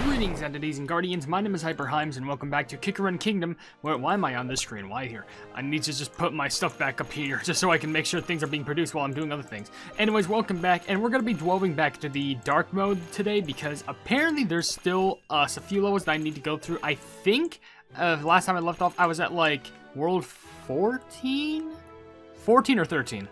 Greetings, entities and guardians. My name is HyperHimes, and welcome back to Kickerun Kingdom. Why am I on this screen? Why here? I need to just put my stuff back up here, just so I can make sure things are being produced while I'm doing other things. Anyways, welcome back, and we're going to be delving back to the dark mode today, because apparently there's still a few levels that I need to go through. I think, last time I left off, I was at, like, World 14? 14 or 13.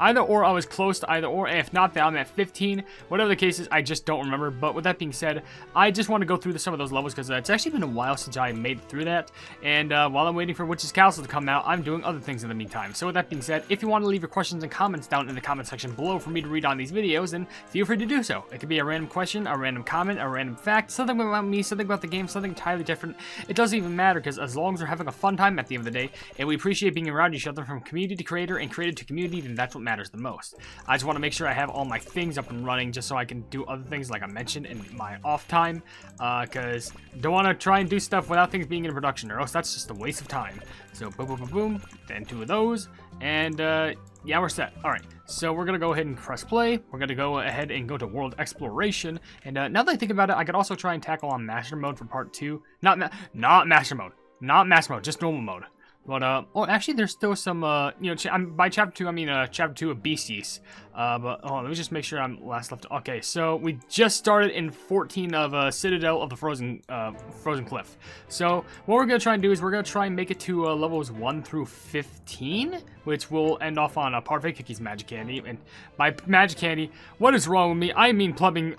Either or, I was close to either or, and if not, then I'm at 15. Whatever the case is, I just don't remember. But with that being said, I just want to go through some of those levels because it's actually been a while since I made it through that. And while I'm waiting for Witch's Castle to come out, I'm doing other things in the meantime. So with that being said, if you want to leave your questions and comments down in the comment section below for me to read on these videos, then feel free to do so. It could be a random question, a random comment, a random fact, something about me, something about the game, something entirely different. It doesn't even matter because as long as we're having a fun time at the end of the day, and we appreciate being around each other from community to creator and creator to community, then that's what matters the most. I just want to make sure I have all my things up and running just so I can do other things like I mentioned in my off time, because don't want to try and do stuff without things being in production, or else that's just a waste of time. So boom, boom, boom, boom, then 2 of those, and yeah, we're set. Alright, so we're going to go ahead and press play. We're going to go ahead and go to World Exploration, and now that I think about it, I could also try and tackle on Master Mode for Part 2. Not Master Mode. Not Master Mode, just Normal Mode. But, oh, actually, there's still some, you know, by Chapter 2, I mean, Chapter 2 of Beasties. But, hold on, let me just make sure I'm last left. Okay, so we just started in 14 of, Citadel of the Frozen Cliff. So, what we're gonna try and do is we're gonna try and make it to, levels 1 through 15, which will end off on a Parfait Cookie's Magic Candy. And by Magic Candy, what is wrong with me? I mean plumbing,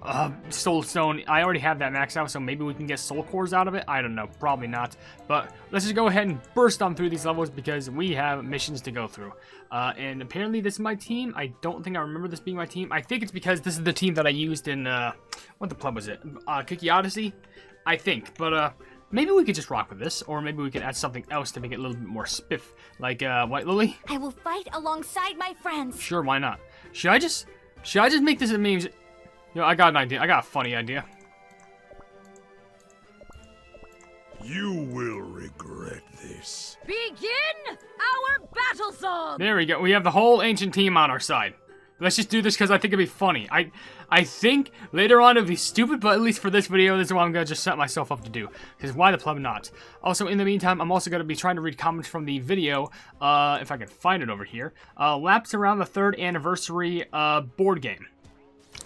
Soul Stone. I already have that maxed out, so maybe we can get Soul Cores out of it? I don't know, probably not. But, let's just go ahead and burst on through these levels because we have missions to go through. And apparently this is my team. I don't think I remember this being my team. I think it's because this is the team that I used in, what the pleb was it? Cookie Odyssey? I think, but, maybe we could just rock with this, or maybe we could add something else to make it a little bit more spiff, like, White Lily. I will fight alongside my friends. Sure, why not? Should I just make this a meme? You know, I got an idea. I got a funny idea. You will regret this. Begin our battle song! There we go. We have the whole ancient team on our side. Let's just do this because I think it'd be funny. I think later on it'll be stupid, but at least for this video, this is what I'm going to just set myself up to do. Because why the pleb not? Also, in the meantime, I'm also going to be trying to read comments from the video, if I can find it over here. Laps around the 3rd anniversary board game.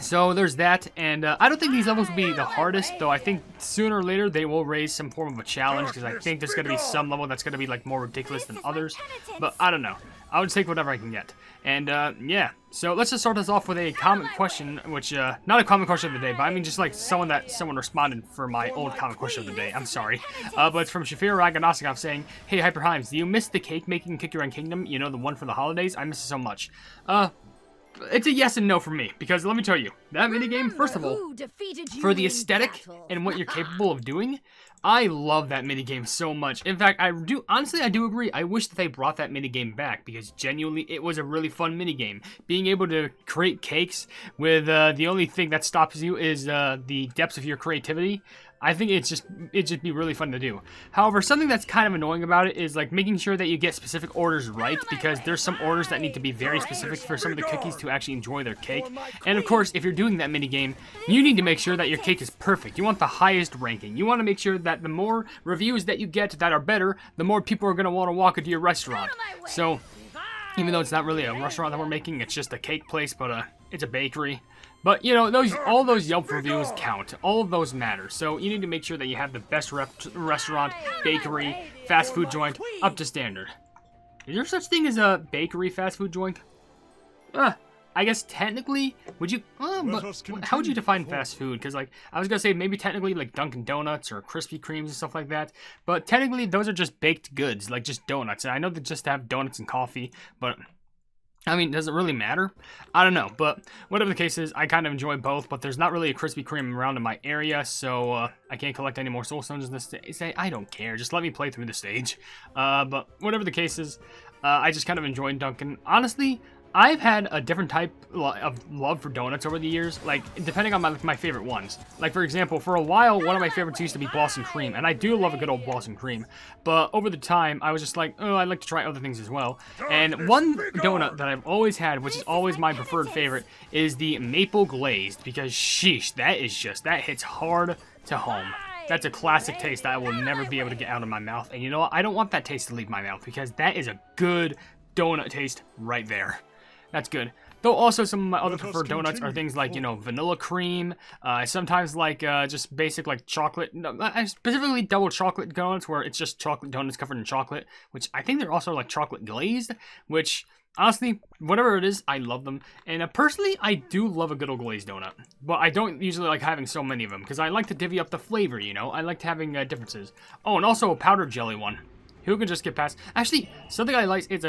So there's that, and I don't think these levels will be the hardest, though I think sooner or later they will raise some form of a challenge, because I think there's going to be some level that's going to be like more ridiculous than others, but I don't know. I would take whatever I can get. And yeah, so let's just start this off with a comment question, which, not a comment question of the day, but I mean just like someone responded for my old comment question of the day. I'm sorry. But it's from Shafir Raganostikov saying, "Hey Hyperhimes, do you miss the cake making Kickerun Kingdom? You know, the one for the holidays? I miss it so much." It's a yes and no for me, because let me tell you, that minigame, first of all, for the aesthetic and what you're capable of doing, I love that minigame so much. In fact, honestly, I do agree. I wish that they brought that minigame back, because genuinely, it was a really fun minigame. Being able to create cakes with the only thing that stops you is the depths of your creativity. I think it'd just be really fun to do. However, something that's kind of annoying about it is like making sure that you get specific orders right, because there's some orders that need to be very specific for some of the cookies to actually enjoy their cake. And of course, if you're doing that minigame, you need to make sure that your cake is perfect. You want the highest ranking. You want to make sure that the more reviews that you get that are better, the more people are going to want to walk into your restaurant. So, even though it's not really a restaurant that we're making, it's just a cake place, but it's a bakery. But, you know, all those Yelp reviews count. All of those matter. So, you need to make sure that you have the best restaurant, bakery, fast food joint up to standard. Is there such thing as a bakery fast food joint? I guess technically, would you... but how would you define fast food? Because, like, I was going to say maybe technically like Dunkin' Donuts or Krispy Kremes and stuff like that. But technically, those are just baked goods, like just donuts. And I know they just have donuts and coffee, but... I mean, does it really matter? I don't know, but whatever the case is, I kind of enjoy both, but there's not really a Krispy Kreme around in my area, so I can't collect any more soul stones in this stage. I don't care, just let me play through the stage. But whatever the case is, I just kind of enjoy Dunkin'. Honestly, I've had a different type of love for donuts over the years, like, depending on my favorite ones. Like, for example, for a while, one of my favorites used to be Boston Cream, and I do love a good old Boston Cream. But over the time, I was just like, oh, I'd like to try other things as well. And one donut that I've always had, which is always my preferred favorite, is the maple glazed, because sheesh, that hits hard to home. That's a classic taste that I will never be able to get out of my mouth. And you know what? I don't want that taste to leave my mouth because that is a good donut taste right there. That's good. Though also some of my other preferred donuts are things like, you know, vanilla cream. I sometimes like just basic like chocolate. No, I specifically double chocolate donuts where it's just chocolate donuts covered in chocolate, which I think they're also like chocolate glazed, which honestly, whatever it is, I love them. And personally, I do love a good old glazed donut. But I don't usually like having so many of them because I like to divvy up the flavor, you know. I like having differences. Oh, and also a powdered jelly one. Who can just get past? Actually, something I like is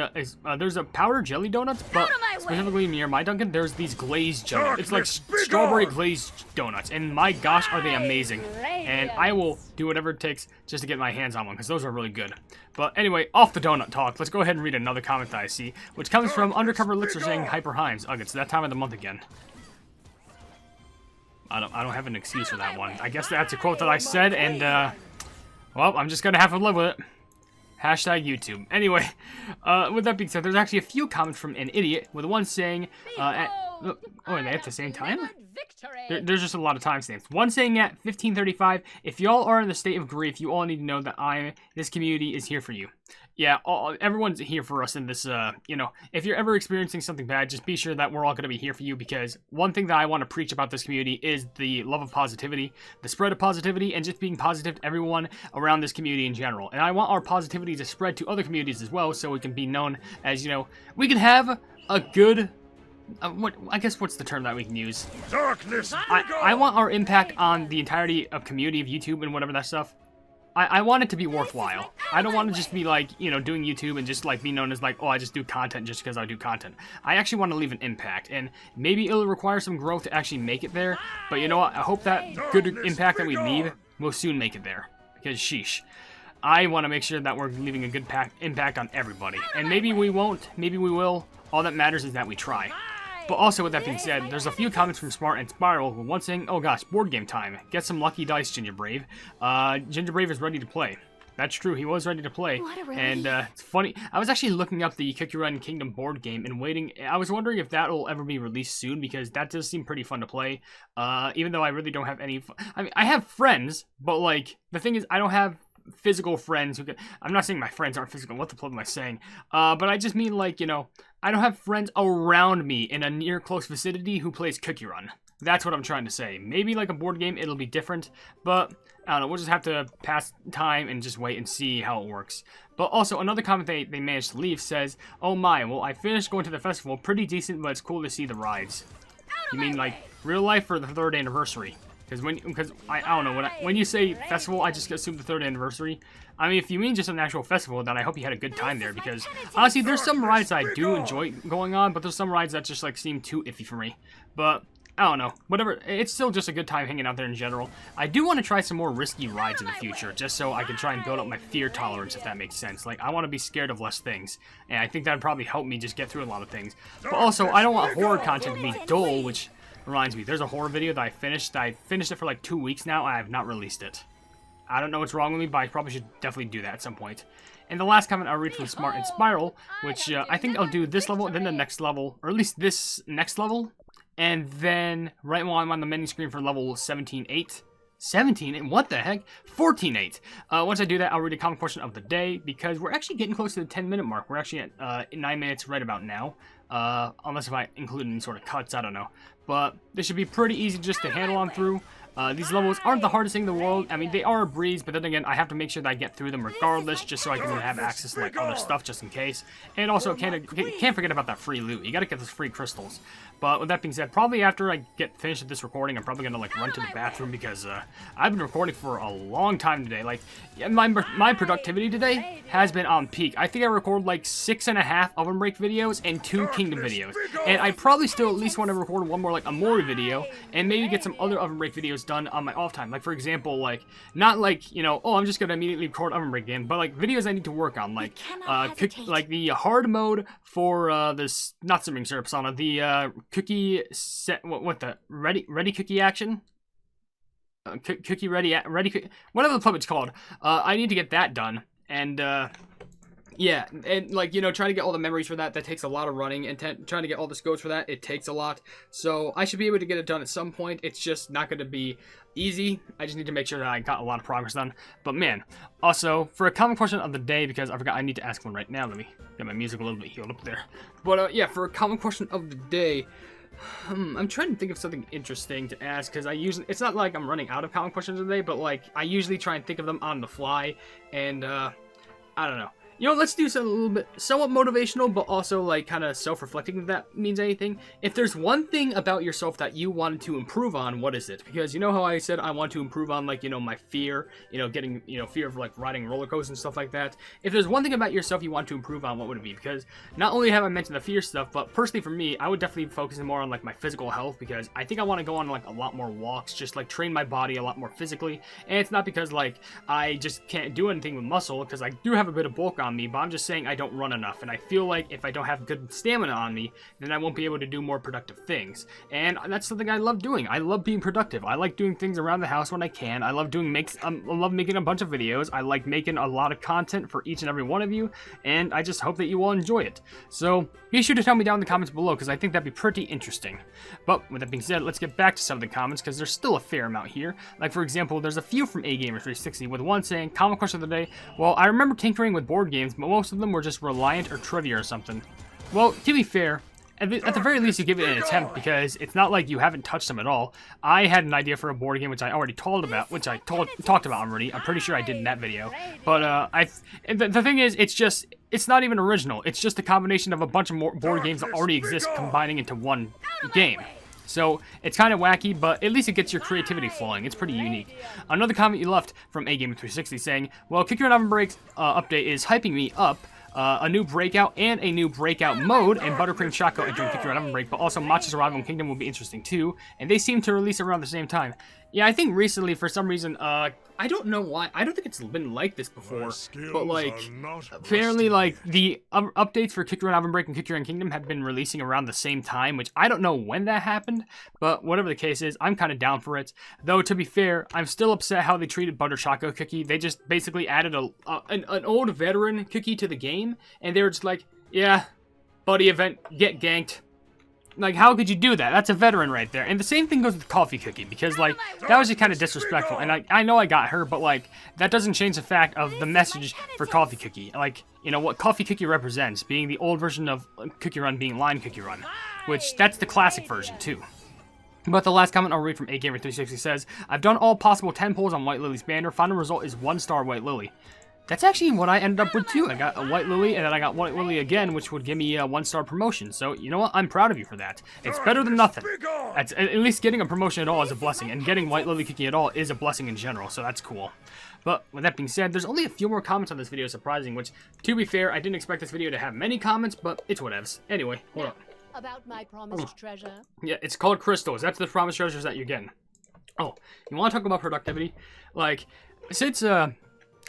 there's a powdered jelly donuts, but specifically near my Dunkin', there's these glazed jelly. It's like strawberry glazed donuts, and my gosh, are they amazing! And I will do whatever it takes just to get my hands on one because those are really good. But anyway, off the donut talk, let's go ahead and read another comment that I see, which comes from Undercover Elixir saying HyperHimes. Ugh, it's that time of the month again. I don't have an excuse for that one. I guess that's a quote that I said, and well, I'm just gonna have to live with it. Hashtag YouTube. Anyway, with that being said, there's actually a few comments from an idiot, with one saying, oh, are they at the same time? There's just a lot of timestamps. One saying at 15:35, if y'all are in the state of grief, you all need to know that this community is here for you. Yeah, everyone's here for us in this, you know, if you're ever experiencing something bad, just be sure that we're all going to be here for you, because one thing that I want to preach about this community is the love of positivity, the spread of positivity, and just being positive to everyone around this community in general. And I want our positivity to spread to other communities as well, so we can be known as, you know, we can have a good... I guess what's the term that we can use? Darkness, I want our impact on the entirety of community of YouTube and whatever that stuff. I want it to be worthwhile. I don't want to just be like, you know, doing YouTube and just like be known as like, oh, I just do content just because I do content. I actually want to leave an impact, and maybe it'll require some growth to actually make it there. But you know what? I hope that good impact that we leave will soon make it there, because sheesh. I want to make sure that we're leaving a good impact on everybody. And maybe we won't, maybe we will. All that matters is that we try. But also, with that being said, there's a few comments from Smart and Spiral, with one saying, oh gosh, board game time. Get some lucky dice, Gingerbrave. Gingerbrave is ready to play. That's true, he was ready to play. And it's funny, I was actually looking up the Cookie Run Kingdom board game and waiting. I was wondering if that will ever be released soon, because that does seem pretty fun to play. Even though I really don't have any I mean, I have friends, but like, the thing is, I don't have physical friends who can... I'm not saying my friends aren't physical, what the fuck am I saying? But I just mean, like, you know, I don't have friends around me in a near close vicinity who plays Cookie Run. That's what I'm trying to say. Maybe like a board game, it'll be different, but I don't know, we'll just have to pass time and just wait and see how it works. But also, another comment they managed to leave says, oh my, well, I finished going to the festival, pretty decent, but it's cool to see the rides. You mean like real life or the 3rd anniversary? Because I don't know, when you say festival, I just assume the 3rd anniversary. I mean, if you mean just an actual festival, then I hope you had a good time there, because honestly, there's some rides I do enjoy going on, but there's some rides that just like seem too iffy for me. But I don't know, whatever, it's still just a good time hanging out there in general. I do want to try some more risky rides in the future, just so I can try and build up my fear tolerance, if that makes sense. Like, I want to be scared of less things, and I think that would probably help me just get through a lot of things. But also, I don't want horror content to be dull, which reminds me, there's a horror video that I finished. I finished it for like 2 weeks now, and I have not released it. I don't know what's wrong with me, but I probably should definitely do that at some point. And the last comment I'll read from Smart and Spiral, which I think I'll do this level, then the next level, or at least this next level, and then right while I'm on the menu screen for level 17.8. 17? What the heck? 14.8. Once I do that, I'll read a comment question of the day, because we're actually getting close to the 10-minute mark. We're actually at 9 minutes right about now. Unless if I include any sort of cuts, I don't know. But this should be pretty easy just to handle on through. These levels aren't the hardest thing in the world. I mean, they are a breeze, but then again, I have to make sure that I get through them regardless, just so I can have access to like other stuff just in case. And also, can't forget about that free loot. You gotta get those free crystals. But with that being said, probably after I get finished with this recording, I'm probably gonna like run to the bathroom, because I've been recording for a long time today. Like, my productivity today has been on peak. I think I recorded like 6.5 OvenBreak videos and 2 Kingdom videos, and I probably still at least want to record one more like a Mori video, and maybe get some other OvenBreak videos done on my off time. Like, for example, like, not like, you know, oh, I'm just gonna immediately record OvenBreak again, but like videos I need to work on, like like the hard mode for this, not simmering syrup sauna, the cookie set, what the ready cookie action, cookie ready whatever the fuck it's called. I need to get that done, and yeah, and like, you know, trying to get all the memories for that takes a lot of running, and trying to get all the scopes for that, it takes a lot. So I should be able to get it done at some point. It's just not going to be easy. I just need to make sure that I got a lot of progress done. But man, also for a common question of the day, because I forgot I need to ask one right now. Let me get my music a little bit healed up there. But yeah, for a common question of the day, I'm trying to think of something interesting to ask, because it's not like I'm running out of common questions of the day, but like I usually try and think of them on the fly, and I don't know. You know, let's do something a little bit somewhat motivational, but also like kind of self-reflecting, if that means anything. If there's one thing about yourself that you wanted to improve on, what is it? Because you know how I said I want to improve on, like, you know, my fear, you know, getting, you know, fear of like riding roller coasters and stuff like that. If there's one thing about yourself you want to improve on, what would it be? Because not only have I mentioned the fear stuff, but personally for me, I would definitely be focusing more on like my physical health, because I think I want to go on like a lot more walks, just like train my body a lot more physically. And it's not because like I just can't do anything with muscle, because I do have a bit of bulk on me, but I'm just saying I don't run enough, and I feel like if I don't have good stamina on me, then I won't be able to do more productive things. And that's something I love doing. I love being productive. I like doing things around the house when I can. I love doing I love making a bunch of videos. I like making a lot of content for each and every one of you, and I just hope that you all enjoy it. So be sure to tell me down in the comments below, because I think that'd be pretty interesting. But with that being said, let's get back to some of the comments, because there's still a fair amount here. Like for example, there's a few from AGamer360, with one saying, common question of the day, well, I remember tinkering with board games, but most of them were just Reliant or Trivia or something. Well, to be fair, at the very least you give it an attempt, because it's not like you haven't touched them at all. I had an idea for a board game which I already talked about already. I'm pretty sure I did in that video. But the thing is, it's not even original. It's just a combination of a bunch of more board games that already exist combining into one game. So it's kind of wacky, but at least it gets your creativity flowing. It's pretty unique. Another comment you left from AGamer360 saying, well, Kick Your OvenBreak update is hyping me up. A new breakout and a new breakout mode, and Buttercream Choco entering Kick Your OvenBreak, but also Matcha's Arrival in Kingdom will be interesting too, and they seem to release around the same time. Yeah, I think recently, for some reason, I don't know why, I don't think it's been like this before, but like, apparently like, the updates for Kick Your OvenBreak and Kick Your Kingdom have been releasing around the same time, which I don't know when that happened, but whatever the case is, I'm kind of down for it. Though, to be fair, I'm still upset how they treated Butter Choco Cookie. They just basically added an old veteran cookie to the game, and they were just like, yeah, buddy event, get ganked. Like, how could you do that? That's a veteran right there. And the same thing goes with Coffee Cookie, because, like, that was just kind of disrespectful. And I know I got her, but, like, that doesn't change the fact of the message for Coffee Cookie. Like, you know, what Coffee Cookie represents, being the old version of Cookie Run being Line Cookie Run, which, that's the classic version, too. But the last comment I'll read from AGamer360 says, I've done all possible 10 pulls on White Lily's banner. Final result is 1-star White Lily. That's actually what I ended up with too. I got a White Lily, and then I got White Lily again, which would give me a 1-star promotion. So, you know what? I'm proud of you for that. It's better than nothing. At least getting a promotion at all is a blessing, and getting White Lily Cookie at all is a blessing in general, so that's cool. But with that being said, there's only a few more comments on this video, surprising, which, to be fair, I didn't expect this video to have many comments, but it's whatevs. Anyway, hold on. About my promised treasure. Yeah, it's called crystals. That's the promised treasures that you're getting. Oh, you want to talk about productivity? Like, since,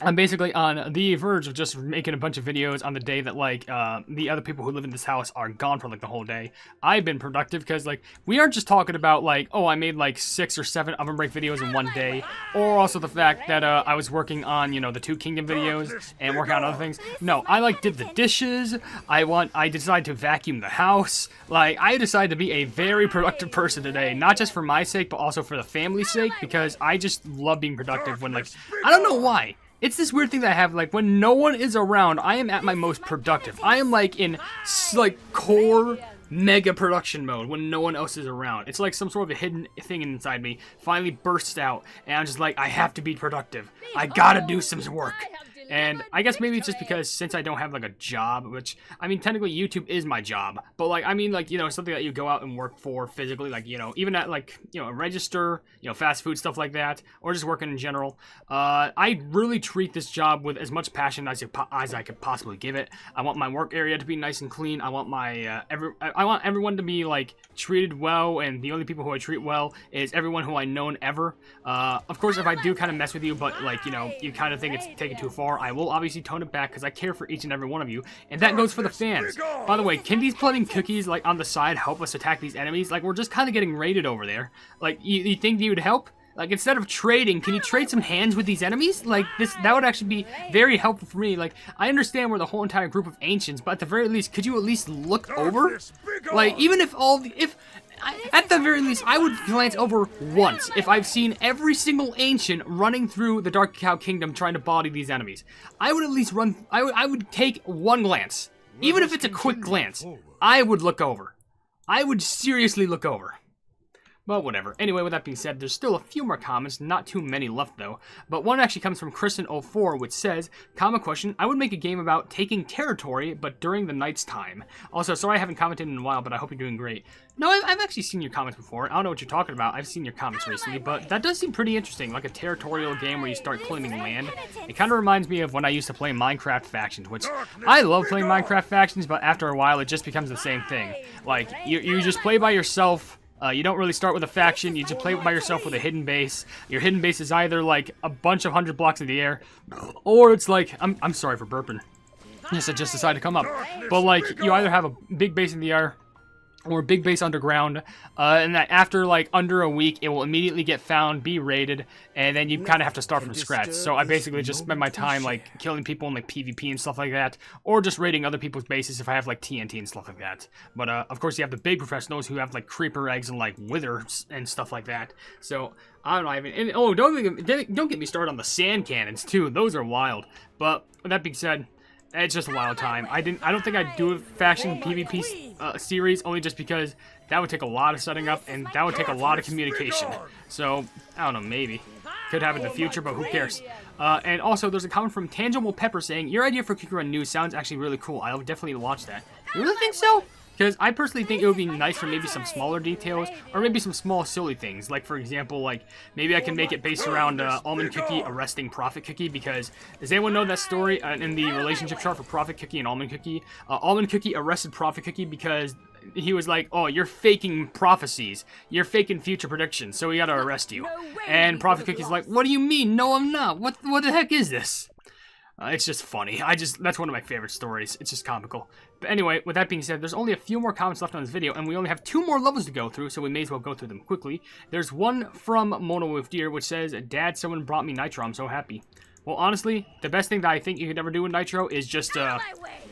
I'm basically on the verge of just making a bunch of videos on the day that, like, the other people who live in this house are gone for, like, the whole day. I've been productive because, like, we aren't just talking about, like, oh, I made, like, 6 or 7 OvenBreak videos in one day, or also the fact that, I was working on, you know, the 2 Kingdom videos and working on other things. No, I, like, did the dishes. I decided to vacuum the house. Like, I decided to be a very productive person today, not just for my sake, but also for the family's sake, because I just love being productive when, like, I don't know why. It's this weird thing that I have, like, when no one is around, I am at my most productive. I am, like, in, like, core mega production mode when no one else is around. It's like some sort of a hidden thing inside me finally bursts out, and I'm just like, I have to be productive. I gotta do some work. And I guess maybe it's just because since I don't have, like, a job, which, I mean, technically YouTube is my job, but, like, I mean, like, you know, something that you go out and work for physically, like, you know, even at, like, you know, a register, you know, fast food, stuff like that, or just working in general, I really treat this job with as much passion as I could possibly give it. I want my work area to be nice and clean. I want my, I want everyone to be, like, treated well, and the only people who I treat well is everyone who I've known ever. Of course, if I do kind of mess with you, but, like, you know, you kind of think it's taken too far, I will obviously tone it back because I care for each and every one of you, and that goes for the fans. By the way, can these floating cookies, like, on the side help us attack these enemies? Like, we're just kind of getting raided over there. Like, you think they would help? Like, instead of trading, can you trade some hands with these enemies? Like, that would actually be very helpful for me. Like, I understand we're the whole entire group of ancients, but at the very least, could you at least look over? Like, even if at the very least, I would glance over once if I've seen every single ancient running through the Dark Cacao Kingdom trying to body these enemies. I would at least I would take one glance. Even if it's a quick glance, I would look over. I would seriously look over. But whatever. Anyway, with that being said, there's still a few more comments, not too many left though. But one actually comes from Kristen04, which says, "Common question, I would make a game about taking territory, but during the night's time. Also, sorry I haven't commented in a while, but I hope you're doing great." No, I've actually seen your comments before. I don't know what you're talking about. I've seen your comments recently, but that does seem pretty interesting, like a territorial game where you start claiming land. It kind of reminds me of when I used to play Minecraft Factions, which I love playing Minecraft Factions, but after a while it just becomes the same thing. Like, you just play by yourself. You don't really start with a faction, you just play by yourself with a hidden base. Your hidden base is either like a bunch of 100 blocks in the air, or it's like, I'm sorry for burping. Yes, I just decided to come up. But like, you either have a big base in the air, or a big base underground, and that after like under a week, it will immediately get found, be raided, and then you kind of have to start from scratch. So I basically just spend my time like killing people in like PvP and stuff like that, or just raiding other people's bases if I have like TNT and stuff like that. But of course you have the big professionals who have like creeper eggs and like withers and stuff like that. So I don't know, and oh, don't get me started on the sand cannons too. Those are wild. But with that being said, it's just a wild time. I don't think I'd do a faction PvP series, only just because that would take a lot of setting up and that would take a lot of communication. So I don't know, maybe could happen in the future, but who cares? And also, there's a comment from Tangible Pepper saying, "Your idea for Cookie Run News sounds actually really cool. I'll definitely watch that." You really think so? Because I personally think it would be nice for maybe some smaller details, or maybe some small silly things. Like, for example, like, maybe I can make it based around Almond Cookie arresting Prophet Cookie, because does anyone know that story in the relationship chart for Prophet Cookie and Almond Cookie? Almond Cookie arrested Prophet Cookie because he was like, "Oh, you're faking prophecies. You're faking future predictions, so we gotta arrest you." And Prophet Cookie's like, "What do you mean? No, I'm not. What the heck is this?" It's just funny. That's one of my favorite stories. It's just comical. But anyway, with that being said, there's only a few more comments left on this video, and we only have 2 more levels to go through, so we may as well go through them quickly. There's one from Mono with Deer, which says, "Dad, someone brought me Nitro. I'm so happy." Well, honestly, the best thing that I think you could ever do with Nitro is just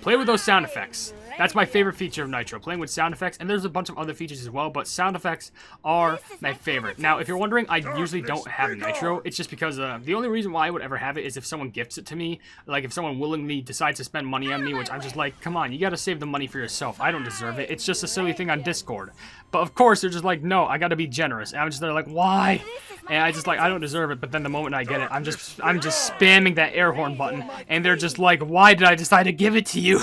play with those sound effects. That's my favorite feature of Nitro, playing with sound effects, and there's a bunch of other features as well, but sound effects are my favorite. Now, if you're wondering, I usually don't have Nitro. It's just because the only reason why I would ever have it is if someone gifts it to me, like if someone willingly decides to spend money on me, which I'm just like, come on, you gotta save the money for yourself. I don't deserve it. It's just a silly thing on Discord. But of course, they're just like, no, I gotta be generous. And I'm just there like, why? And I just like, I don't deserve it, but then the moment I get it, I'm just spamming that air horn button, and they're just like, why did I decide to give it to you?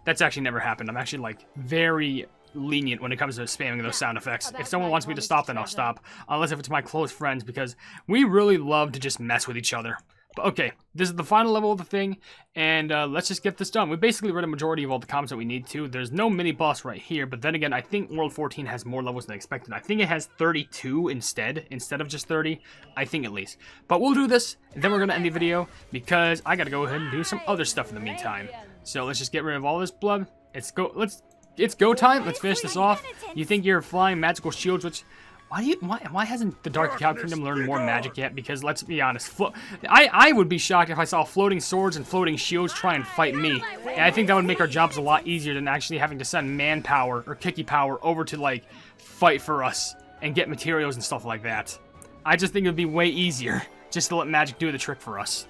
That's actually never happened. I'm actually like very lenient when it comes to spamming those sound effects. If someone wants me to stop, then I'll stop. Unless if it's my close friends, because we really love to just mess with each other. But okay, this is the final level of the thing, and let's just get this done. We basically read a majority of all the comments that we need to. There's no mini-boss right here, but then again, I think World 14 has more levels than expected. I think it has 32 instead of just 30. I think at least. But we'll do this, and then we're going to end the video, because I got to go ahead and do some other stuff in the meantime. So let's just get rid of all this blood. It's go time. Let's finish this off. You think you're flying magical shields, which... Why hasn't the Dark Cacao Kingdom learned more magic yet? Because let's be honest, I would be shocked if I saw floating swords and floating shields try and fight me. And I think that would make our jobs a lot easier than actually having to send manpower or Kiki power over to like fight for us and get materials and stuff like that. I just think it would be way easier just to let magic do the trick for us.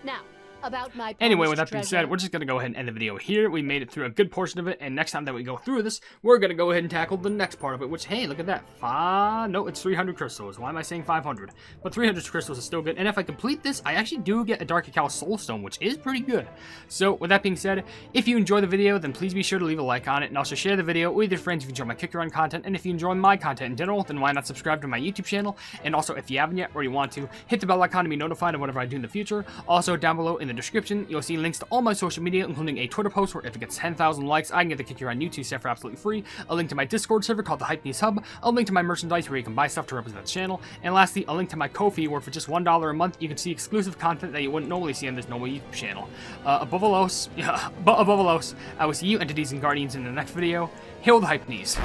Now, about my anyway, with that being said, we're just going to go ahead and end the video here. We made it through a good portion of it, and next time that we go through this, we're going to go ahead and tackle the next part of it, which, hey, look at that. No, it's 300 crystals. Why am I saying 500? But 300 crystals is still good, and if I complete this, I actually do get a Dark Cacao Soulstone, which is pretty good. So, with that being said, if you enjoy the video, then please be sure to leave a like on it, and also share the video with your friends if you enjoy my Cookie Run content, and if you enjoy my content in general, then why not subscribe to my YouTube channel, and also, if you haven't yet, or you want to, hit the bell icon to be notified of whatever I do in the future. Also, down below in the description, you'll see links to all my social media, including a Twitter post where if it gets 10,000 likes, I can get the Cookie Run YouTube set for absolutely free, a link to my Discord server called the Hypenese Hub, a link to my merchandise where you can buy stuff to represent the channel, and lastly, a link to my Ko-fi where for just $1 a month, you can see exclusive content that you wouldn't normally see on this normal YouTube channel. Above all else, I will see you entities and guardians in the next video. Hail the Hypenese.